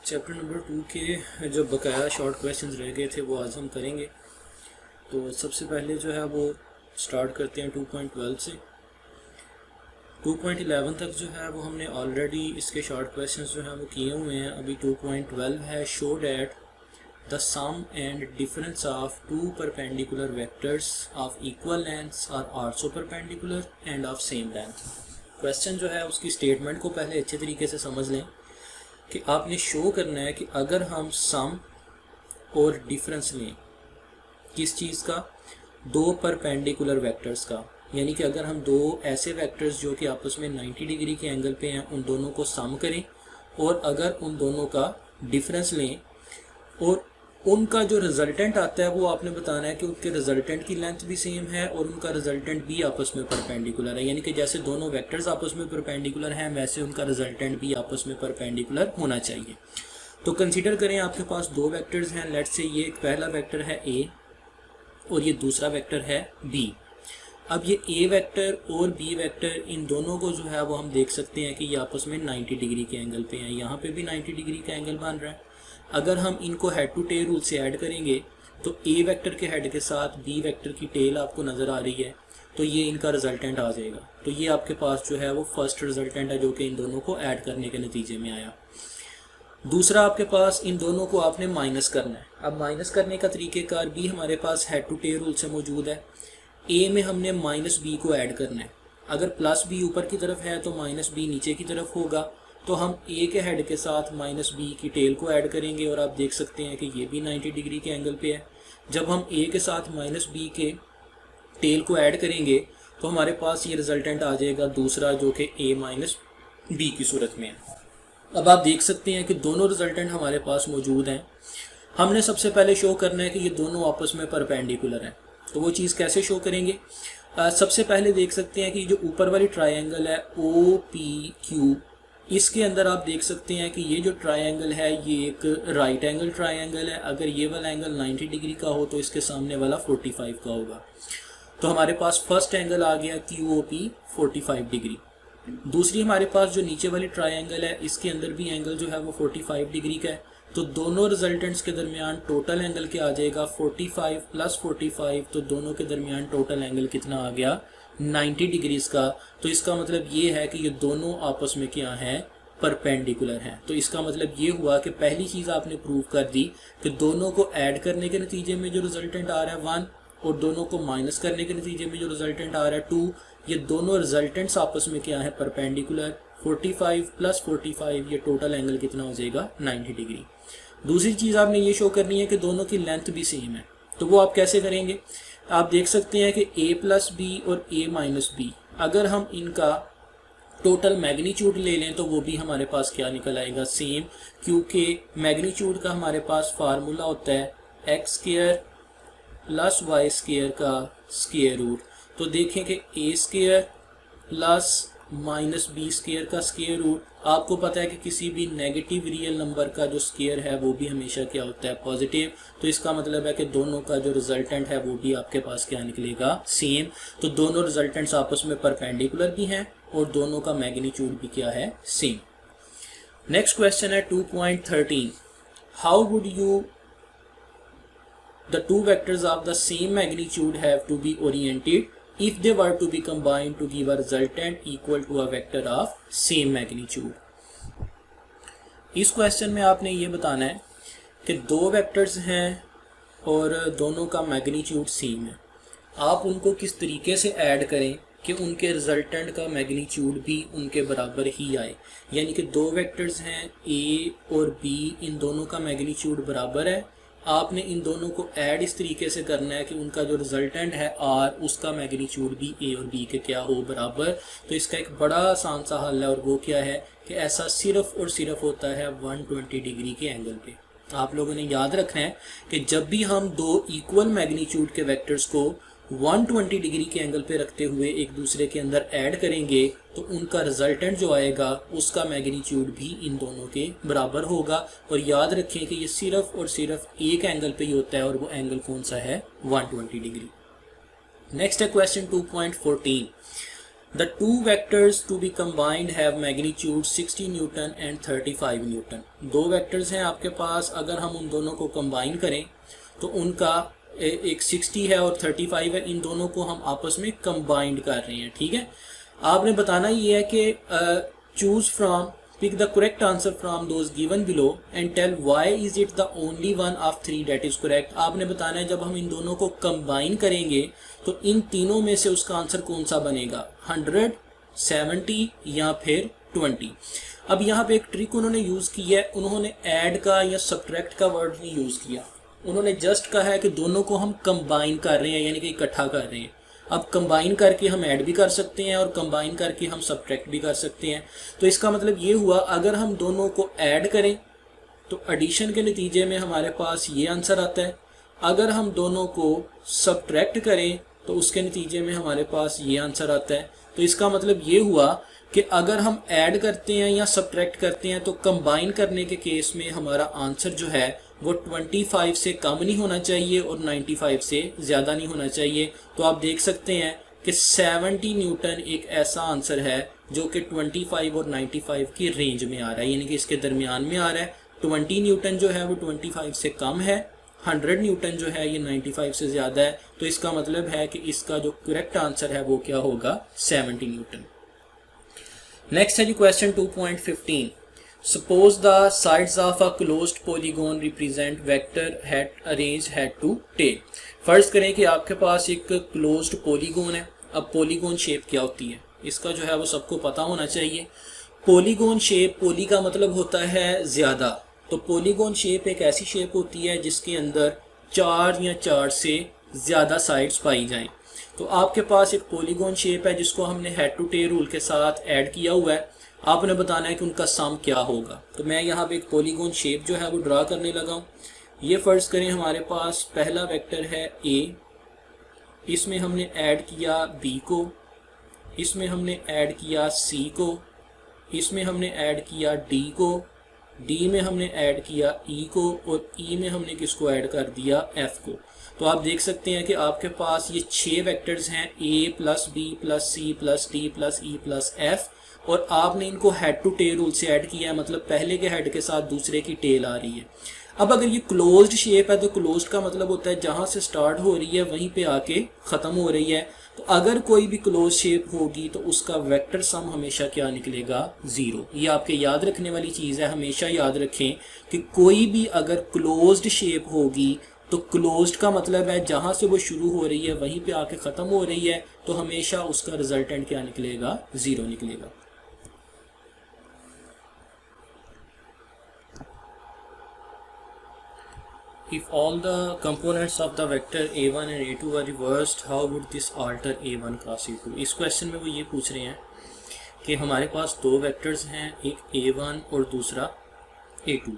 Chapter number 2 के जो बकाया शॉर्ट क्वेश्चंस रह गए थे वो आज हम करेंगे। तो सबसे पहले जो है वो स्टार्ट करते हैं 2.12 से। 2.11 तक जो है वो हमने ऑलरेडी इसके शॉर्ट क्वेश्चंस जो हैं वो किए हुए हैं। अभी 2.12 है, show that the sum and difference of two perpendicular vectors of equal lengths are also perpendicular and of same length. Question जो है उसकी स्टेटमेंट को पहले अच्छे तरीके से समझ लें कि आपने शो करना है कि अगर हम सम और डिफरेंस लें किस चीज़ का, दो परपेंडिकुलर वेक्टर्स का, यानी कि अगर हम दो ऐसे वेक्टर्स जो कि आपस में 90 डिग्री के एंगल पे हैं उन दोनों को सम करें और अगर उन दोनों का डिफरेंस लें और उनका जो रिजल्टेंट आता है वो आपने बताना है कि उनके रिजल्टेंट की लेंथ भी सेम है और उनका रिजल्टेंट भी आपस में परपेंडिकुलर है। यानी कि जैसे दोनों वेक्टर्स आपस में परपेंडिकुलर हैं वैसे उनका रिजल्टेंट भी आपस में परपेंडिकुलर होना चाहिए। तो कंसीडर करें आपके पास दो वेक्टर्स हैं। लेट्स से ये एक पहला वेक्टर है ए और ये दूसरा वेक्टर है बी। अब ये ए वेक्टर और बी वेक्टर इन दोनों को जो है वो हम देख सकते हैं कि ये आपस में 90 डिग्री के एंगल पे हैं। यहाँ पे भी 90 डिग्री का एंगल बन रहा है। अगर हम इनको हेड टू टेल रूल से ऐड करेंगे तो ए वेक्टर के हेड के साथ बी वेक्टर की टेल आपको नज़र आ रही है, तो ये इनका रिजल्टेंट आ जाएगा। तो ये आपके पास जो है वो फर्स्ट रिजल्टेंट है जो कि इन दोनों को ऐड करने के नतीजे में आया। दूसरा आपके पास इन दोनों को आपने माइनस करना है। अब माइनस करने का तरीक़ेकार भी हमारे पास हेड टू टेल रूल से मौजूद है। ए में हमने माइनस बी को ऐड करना है। अगर प्लस बी ऊपर की तरफ है तो माइनस बी नीचे की तरफ होगा, तो हम ए के हेड के साथ माइनस बी की टेल को ऐड करेंगे और आप देख सकते हैं कि ये भी 90 डिग्री के एंगल पे है। जब हम ए के साथ माइनस बी के टेल को ऐड करेंगे तो हमारे पास ये रिजल्टेंट आ जाएगा दूसरा जो कि ए माइनस बी की सूरत में है। अब आप देख सकते हैं कि दोनों रिजल्टेंट हमारे पास मौजूद हैं। हमने सबसे पहले शो करना है कि ये दोनों आपस में परपेंडिकुलर हैं। तो वो चीज़ कैसे शो करेंगे? सबसे पहले देख सकते हैं कि जो ऊपर वाली ट्राइंगल है ओ पी क्यू, इसके अंदर आप देख सकते हैं कि ये जो ट्रायंगल है ये एक राइट एंगल ट्रायंगल है। अगर ये वाला एंगल 90 डिग्री का हो तो इसके सामने वाला 45 का होगा। तो हमारे पास फर्स्ट एंगल आ गया QOP 45 डिग्री। दूसरी हमारे पास जो नीचे वाली ट्रायंगल है इसके अंदर भी एंगल जो है वो 45 डिग्री का है। तो दोनों रिजल्टेंट्स के दरमियान टोटल एंगल क्या आ जाएगा? 45 प्लस 45। तो दोनों के दरमियान टोटल एंगल कितना आ गया? 90 डिग्रीज का। तो इसका मतलब ये है कि ये दोनों आपस में क्या हैं? परपेंडिकुलर हैं। तो इसका मतलब ये हुआ कि पहली चीज़ आपने प्रूव कर दी कि दोनों को ऐड करने के नतीजे में जो रिजल्टेंट आ रहा है 1 और दोनों को माइनस करने के नतीजे में जो रिजल्टेंट आ रहा है 2, ये दोनों रिजल्टेंट्स आपस में क्या है? परपेंडिकुलर। 45 प्लस 45 ये टोटल एंगल कितना हो जाएगा? 90 डिग्री। दूसरी चीज़ आपने ये शो करनी है कि दोनों की लेंथ भी सेम है। तो वो आप कैसे करेंगे? आप देख सकते हैं कि a प्लस बी और a माइनस बी, अगर हम इनका टोटल मैग्नीट्यूड ले लें तो वो भी हमारे पास क्या निकल आएगा? सेम, क्योंकि मैग्नीट्यूड का हमारे पास फार्मूला होता है X square plus Y square का स्क्वायर रूट। तो देखें कि a square plus minus B square का स्क्वायर रूट, आपको पता है कि किसी भी नेगेटिव रियल नंबर का जो स्क्वायर है वो भी हमेशा क्या होता है? पॉजिटिव। तो इसका मतलब है कि दोनों का जो रिजल्टेंट है वो भी आपके पास क्या निकलेगा? सेम। तो दोनों रिजल्टेंट्स आपस में परपेंडिकुलर भी हैं और दोनों का मैग्नीट्यूड भी क्या है? सेम। नेक्स्ट क्वेश्चन है 2.13। How would you the two vectors of the same magnitude have to be oriented if they were to be combined to give a resultant equal to a vector of same magnitude? इस question में आपने ये बताना है कि दो vectors हैं और दोनों का मैग्नीट्यूड सेम है। आप उनको किस तरीके से ऐड करें कि उनके रिजल्टेंट का मैग्नीट्यूड भी उनके बराबर ही आए। यानी कि दो वेक्टर्स हैं A और B, इन दोनों का मैग्नीट्यूड बराबर है। आपने इन दोनों को ऐड इस तरीके से करना है कि उनका जो रिजल्टेंट है R, उसका मैग्नीट्यूड भी A और B के क्या हो? बराबर। तो इसका एक बड़ा आसान सा हल है और वो क्या है कि ऐसा सिर्फ और सिर्फ होता है 120 डिग्री के एंगल पे। आप लोगों ने याद रखना है कि जब भी हम दो इक्वल मैग्नीट्यूड के वेक्टर्स को 120 डिग्री के एंगल पे रखते हुए एक दूसरे के अंदर ऐड करेंगे तो उनका रिजल्टेंट जो आएगा उसका मैग्नीट्यूड भी इन दोनों के बराबर होगा। और याद रखें कि ये सिर्फ और सिर्फ एक एंगल पे ही होता है और वो एंगल कौन सा है? 120 डिग्री। नेक्स्ट है question 2.14। The two vectors to be combined have magnitude 60 newton and 35 newton. दो वेक्टर्स हैं आपके पास, अगर हम उन दोनों को कंबाइन करें तो उनका एक 60 है और 35 है, इन दोनों को हम आपस में कंबाइंड कर रहे हैं। ठीक है, आपने बताना ये है कि choose from, pick the correct answer from those given below and tell why is it the only one of three that is correct। आपने बताना है जब हम इन दोनों को कंबाइन करेंगे तो इन तीनों में से उसका आंसर कौन सा बनेगा, 100, 70 या फिर 20। अब यहाँ पे एक ट्रिक उन्होंने यूज की है, उन्होंने ऐड का या सब्ट्रैक्ट का वर्ड नहीं यूज किया, उन्होंने जस्ट कहा है कि दोनों को हम कंबाइन कर रहे हैं, यानी कि इकट्ठा कर रहे हैं। अब कंबाइन करके हम ऐड भी कर सकते हैं और कंबाइन करके हम सब्ट्रैक्ट भी कर सकते हैं। तो इसका मतलब ये हुआ, अगर हम दोनों को ऐड करें तो एडिशन के नतीजे में हमारे पास ये आंसर आता है, अगर हम दोनों को सब्ट्रैक्ट करें तो उसके नतीजे में हमारे पास ये आंसर आता है। तो इसका मतलब ये हुआ कि अगर हम ऐड करते हैं या सब्ट्रैक्ट करते हैं तो कंबाइन करने के केस में हमारा आंसर जो है वो 25 से कम नहीं होना चाहिए और 95 से ज़्यादा नहीं होना चाहिए। तो आप देख सकते हैं कि 70 न्यूटन एक ऐसा आंसर है जो कि 25 और 95 की रेंज में आ रहा है, यानी कि इसके दरमियान में आ रहा है। 20 न्यूटन जो है वो 25 से कम है, 100 न्यूटन जो है ये 95 से ज़्यादा है। तो इसका मतलब है कि इसका जो करेक्ट आंसर है वो क्या होगा, 70 न्यूटन। नेक्स्ट है जी question 2.15। Suppose the sides of a closed polygon represent vector hat arranged head to tail। फर्ज करें कि आपके पास एक क्लोज्ड पॉलीगोन है। अब पॉलीगोन शेप क्या होती है इसका जो है वो सबको पता होना चाहिए। पॉलीगोन शेप, पॉली का मतलब होता है ज़्यादा, तो पॉलीगोन शेप एक ऐसी शेप होती है जिसके अंदर 4 या 4 से ज़्यादा साइड्स पाई जाएं। तो आपके पास एक पॉलीगोन शेप है जिसको हमने हेड टू टेल रूल के साथ ऐड किया हुआ है, आपने बताना है कि उनका सम क्या होगा। तो मैं यहाँ पे एक पॉलीगोन शेप जो है वो ड्रा करने लगा हूँ। ये फर्ज करें हमारे पास पहला वेक्टर है A, इसमें हमने ऐड किया B को, इसमें हमने ऐड किया C को, इसमें हमने ऐड किया D को, D में हमने ऐड किया E को और E में हमने किसको ऐड कर दिया, F को। तो आप देख सकते हैं कि आपके पास ये 6 वेक्टर्स हैं, A plus B plus C plus D plus E plus F, और आपने इनको हेड टू टेल रूल से ऐड किया है, मतलब पहले के हेड के साथ दूसरे की टेल आ रही है। अब अगर ये क्लोज्ड शेप है तो क्लोज्ड का मतलब होता है जहां से स्टार्ट हो रही है वहीं पे आके ख़त्म हो रही है। तो अगर कोई भी क्लोज शेप होगी तो उसका वेक्टर सम हमेशा क्या निकलेगा, 0। ये आपके याद रखने वाली चीज़ है, हमेशा याद रखें कि कोई भी अगर क्लोज्ड शेप होगी तो क्लोज्ड का मतलब है जहां से वो शुरू हो रही है वहीं पे आके ख़त्म हो रही है, तो हमेशा उसका रिजल्टेंट क्या निकलेगा, 0 निकलेगा। If all the components of the vector a1 and a2 are reversed, how would this alter a1 cross a2। इस क्वेश्चन में वो ये पूछ रहे हैं कि हमारे पास दो वेक्टर्स हैं, एक a1 और दूसरा a2।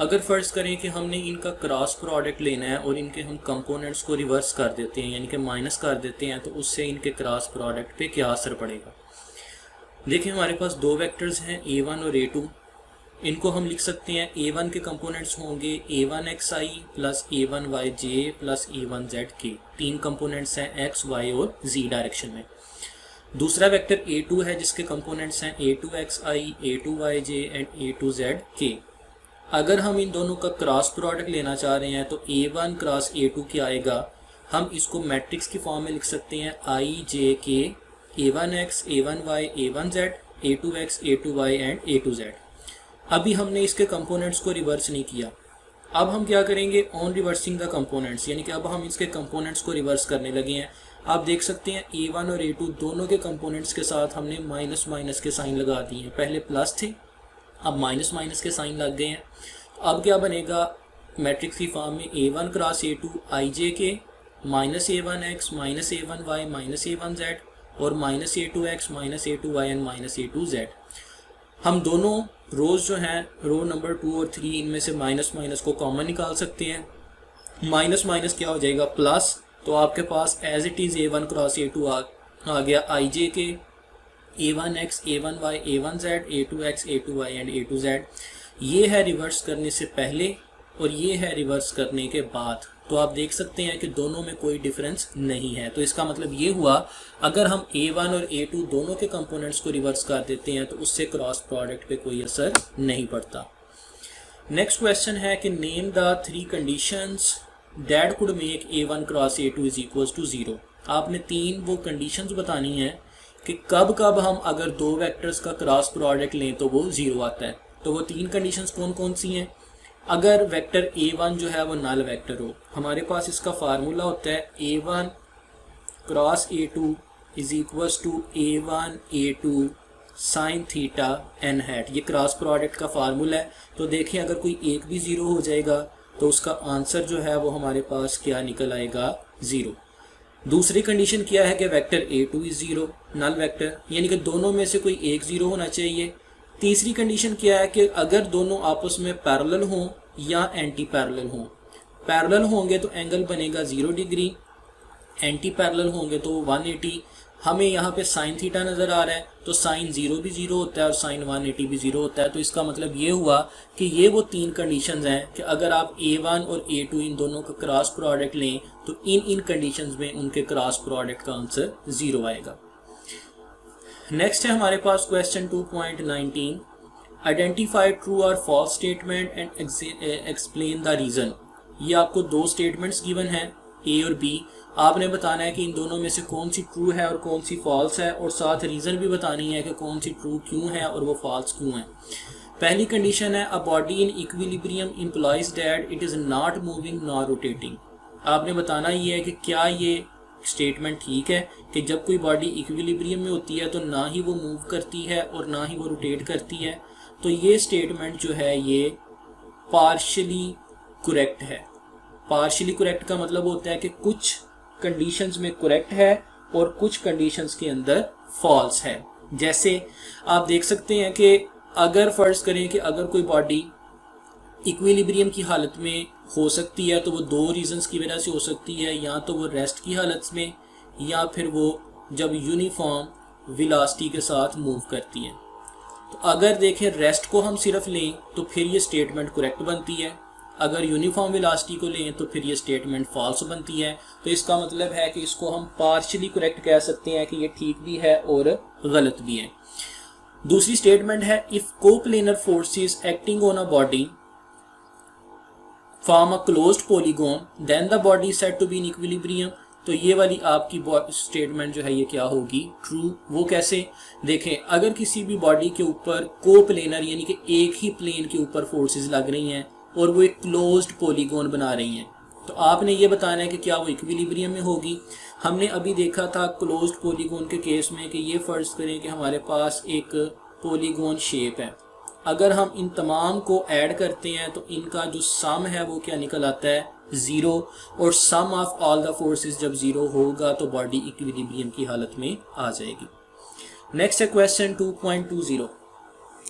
अगर फ़र्ज करें कि हमने इनका क्रॉस प्रोडक्ट लेना है और इनके हम कंपोनेंट्स को रिवर्स कर देते हैं, यानी कि माइनस कर देते हैं, तो उससे इनके क्रॉस प्रोडक्ट पे क्या असर पड़ेगा। देखिए हमारे पास दो वेक्टर्स हैं a1 और a2, इनको हम लिख सकते हैं a1 के कंपोनेंट्स होंगे a1xi plus a1yj plus a1zk। 3 components हैं x, y और z डायरेक्शन में। दूसरा वेक्टर a2 है जिसके कंपोनेंट्स हैं a2xi, a2yj एंड a2zk। अगर हम इन दोनों का क्रॉस प्रोडक्ट लेना चाह रहे हैं तो a1 क्रॉस a2 क्या आएगा, हम इसको मैट्रिक्स की फॉर्म में लिख सकते हैं ijk, a1x, a1y, a1z, a2x, a2y and a2z। अभी हमने इसके कंपोनेंट्स को रिवर्स नहीं किया, अब हम क्या करेंगे, ऑन रिवर्सिंग द कंपोनेंट्स, यानी कि अब हम इसके कंपोनेंट्स को रिवर्स करने लगे हैं। आप देख सकते हैं a1 और a2 दोनों के कंपोनेंट्स के साथ हमने माइनस माइनस के साइन लगा दिए हैं। पहले प्लस थे, अब माइनस माइनस के साइन लग गए हैं। तो अब क्या बनेगा, मैट्रिक्स की फॉर्म में a1 cross a2 ijk minus a1x minus a1y minus a1z और minus a2x minus a2y and minus a2z। हम दोनों रोज़ जो हैं, रो नंबर 2 और 3, इनमें से माइनस माइनस को कॉमन निकाल सकते हैं। माइनस माइनस क्या हो जाएगा, प्लस। तो आपके पास as it is a1 cross a2 आ गया ijk, a1x, a1y, a1z, a2x, a2y and a2z। ये है रिवर्स करने से पहले और ये है रिवर्स करने के बाद। तो आप देख सकते हैं कि दोनों में कोई डिफरेंस नहीं है। तो इसका मतलब ये हुआ अगर हम A1 और A2 दोनों के कंपोनेंट्स को रिवर्स कर देते हैं तो उससे क्रॉस प्रोडक्ट पे कोई असर नहीं पड़ता। नेक्स्ट क्वेश्चन है कि name the 3 conditions that could make A1 cross A2 is equal to 0। आपने 3 वो कंडीशंस बतानी है कि कब कब हम अगर 2 वेक्टर्स का क्रॉस प्रोडक्ट लें तो वो 0 आता है। तो वो 3 कंडीशंस कौन कौन सी हैं? अगर वेक्टर A1 जो है वो नल वेक्टर हो, हमारे पास इसका फार्मूला होता है A1 cross A2 is equal to A1 A2 sine theta n hat. ये क्रॉस प्रोडक्ट का फार्मूला है। तो देखें अगर कोई एक भी 0 हो जाएगा तो उसका आंसर जो है वो हमारे पास क्या निकल आएगा? 0। दूसरी कंडीशन क्या है कि vector A2 is 0 null vector, यानी कि दोनों में से कोई एक 0 होना चाहिए। तीसरी कंडीशन क्या है कि अगर दोनों आपस में पैरेलल हों या एंटी पैरेलल हों। पैरेलल होंगे तो एंगल बनेगा 0 डिग्री, एंटी पैरेलल होंगे तो 180। हमें यहाँ पे साइन थीटा नज़र आ रहा है तो साइन 0 भी 0 होता है और साइन 180 भी 0 होता है। तो इसका मतलब ये हुआ कि ये वो 3 कंडीशंस हैं कि अगर आप A1 और A2 इन दोनों का क्रॉस प्रोडक्ट लें तो इन कंडीशंस में उनके क्रॉस प्रोडक्ट का आंसर 0 आएगा। नेक्स्ट है हमारे पास क्वेश्चन 2.19, आइडेंटिफाई ट्रू और false statement and explain the reason. ये आपको 2 स्टेटमेंट्स गिवन हैं A और B। आपने बताना है कि इन दोनों में से कौन सी ट्रू है और कौन सी फॉल्स है, और साथ रीज़न भी बतानी है कि कौन सी ट्रू क्यों है और वो फॉल्स क्यों है। पहली कंडीशन है a body in equilibrium implies that it is not moving not rotating. आपने बताना ये है कि क्या ये स्टेटमेंट ठीक है कि जब कोई बॉडी इक्विलिब्रियम में होती है तो ना ही वो मूव करती है और ना ही वो रोटेट करती है। तो ये स्टेटमेंट जो है ये पार्शियली करेक्ट है। पार्शियली करेक्ट का मतलब होता है कि कुछ कंडीशंस में करेक्ट है और कुछ कंडीशंस के अंदर फॉल्स है। जैसे आप देख सकते हैं कि अगर फर्ज करें कि अगर कोई बॉडी इक्विलिब्रियम की हालत में हो सकती है तो वो 2 रीजंस की वजह से हो सकती है, या तो वो रेस्ट की हालत में या फिर वो जब यूनिफॉर्म वेलोसिटी के साथ मूव करती है। तो अगर देखें रेस्ट को हम सिर्फ लें तो फिर ये स्टेटमेंट करेक्ट बनती है, अगर यूनिफॉर्म वेलोसिटी को लें तो फिर ये स्टेटमेंट फॉल्स बनती है। तो इसका मतलब है कि इसको हम पार्शियली करेक्ट कह सकते हैं कि ये ठीक भी है और गलत भी है। दूसरी स्टेटमेंट है if coplanar forces acting on a body form a closed polygon then the body is said to be in equilibrium. तो ये वाली आपकी स्टेटमेंट जो है ये क्या होगी? ट्रू। वो कैसे? देखें अगर किसी भी बॉडी के ऊपर कोप्लेनर यानी कि एक ही प्लेन के ऊपर फोर्सेस लग रही हैं और वो एक क्लोज्ड पॉलीगॉन बना रही हैं, तो आपने ये बताना है कि क्या वो इक्विलिब्रियम में होगी। हमने अभी देखा था क्लोज्ड पॉलीगॉन के केस में कि ये फर्ज करें कि हमारे पास एक पॉलीगॉन शेप है, अगर हम इन तमाम को ऐड करते हैं तो इनका जो सम है वो क्या निकल आता है? 0। और सम ऑफ ऑल द फोर्सेस जब 0 होगा तो बॉडी इक्विलिब्रियम की हालत में आ जाएगी। नेक्स्ट है question 2.20,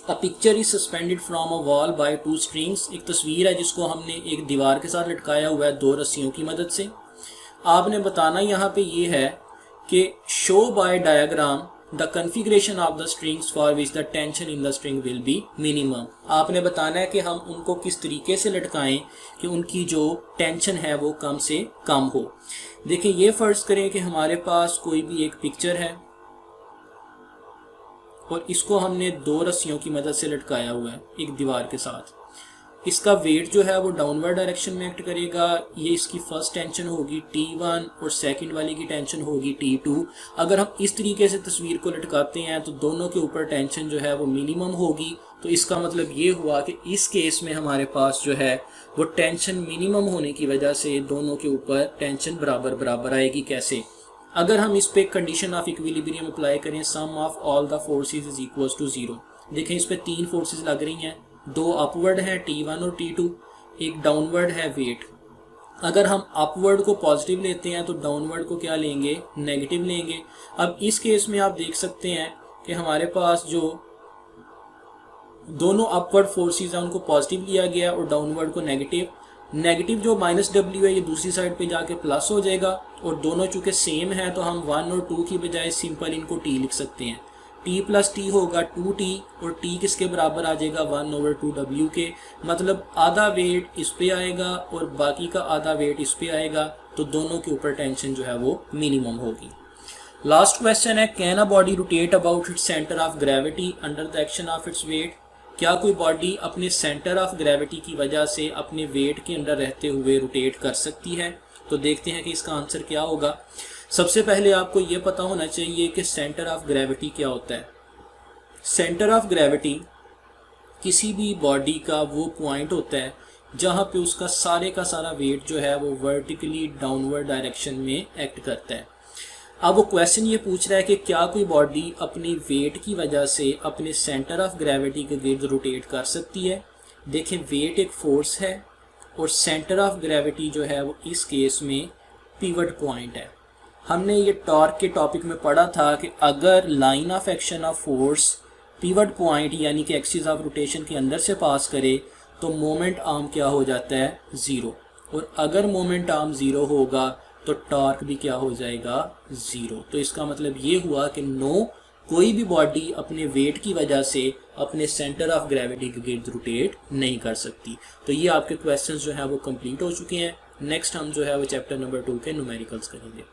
a picture is suspended from a wall bye 2 strings. एक तस्वीर है जिसको हमने एक दीवार के साथ लटकाया हुआ है 2 रस्सियों की मदद से। आपने बताना यहाँ पे ये है कि show by diagram the configuration of the strings for which the tension in the string will be minimum. आपने बताना है कि हम उनको किस तरीके से लटकाएं कि उनकी जो टेंशन है वो कम से कम हो। देखिए ये फर्ज करें कि हमारे पास कोई भी एक पिक्चर है और इसको हमने 2 रस्सियों की मदद से लटकाया हुआ है एक दीवार के साथ। इसका वेट जो है वो डाउनवर्ड डायरेक्शन में एक्ट करेगा। ये इसकी फर्स्ट टेंशन होगी T1 और सेकंड वाली की टेंशन होगी T2। अगर हम इस तरीके से तस्वीर को लटकाते हैं तो दोनों के ऊपर टेंशन जो है वो मिनिमम होगी। तो इसका मतलब ये हुआ कि इस केस में हमारे पास जो है वो टेंशन मिनिमम होने की वजह से दोनों के ऊपर टेंशन बराबर बराबर आएगी। कैसे? अगर हम इस पे कंडीशन ऑफ इक्विलिब्रियम अप्लाई करें, sum of all the forces is equal to 0। देखें इस पे 3 फोर्सेस लग रही हैं, 2 अपवर्ड हैं T1 और T2, एक डाउनवर्ड है वेट। अगर हम अपवर्ड को पॉजिटिव लेते हैं तो डाउनवर्ड को क्या लेंगे? नेगेटिव लेंगे। अब इस केस में आप देख सकते हैं कि हमारे पास जो दोनों अपवर्ड फोर्सेस हैं उनको पॉजिटिव लिया गया और डाउनवर्ड को नेगेटिव। नेगेटिव जो -W है ये दूसरी साइड पे जाके प्लस हो जाएगा, और दोनों चूंकि सेम है तो हम 1 और 2 की बजाय सिंपल इनको T लिख सकते हैं। t प्लस टी होगा 2t और t किसके बराबर आ जाएगा 1/2w के, मतलब आधा वेट इस पे आएगा और बाकी का आधा वेट इस पे आएगा, तो दोनों के ऊपर टेंशन जो है वो मिनिमम होगी। लास्ट क्वेश्चन है, can a body rotate about its centre of gravity under the action of its weight. क्या कोई बॉडी अपने सेंटर ऑफ ग्रेविटी की वजह से अपने वेट के अंदर रहते हुए रोटेट कर सकती है? तो देखते हैं कि इसका आंसर क्या होगा। सबसे पहले आपको ये पता होना चाहिए कि सेंटर ऑफ ग्रेविटी क्या होता है। सेंटर ऑफ ग्रेविटी किसी भी बॉडी का वो पॉइंट होता है जहाँ पे उसका सारे का सारा वेट जो है वो वर्टिकली डाउनवर्ड डायरेक्शन में एक्ट करता है। अब वो क्वेश्चन ये पूछ रहा है कि क्या कोई बॉडी अपनी वेट की वजह से अपने सेंटर ऑफ ग्रेविटी के गिर्द रोटेट कर सकती है। देखें, वेट एक फोर्स है और सेंटर ऑफ ग्रेविटी जो है वो इस केस में पिवट पॉइंट है। हमने ये टॉर्क के टॉपिक में पढ़ा था कि अगर line of action of force pivot point यानी कि एक्सिस ऑफ रोटेशन के अंदर से पास करे तो मोमेंट आर्म क्या हो जाता है, ज़ीरो। और अगर मोमेंट आर्म ज़ीरो होगा तो टॉर्क भी क्या हो जाएगा, ज़ीरो। तो इसका मतलब ये हुआ कि नो, कोई भी बॉडी अपने वेट की वजह से अपने सेंटर ऑफ ग्रेविटी के गिर्द रोटेट नहीं कर सकती। तो ये आपके क्वेश्चंस जो है वो कंप्लीट हो चुके हैं। नेक्स्ट हम जो है वो चैप्टर नंबर 2 के न्यूमेरिकल्स करेंगे।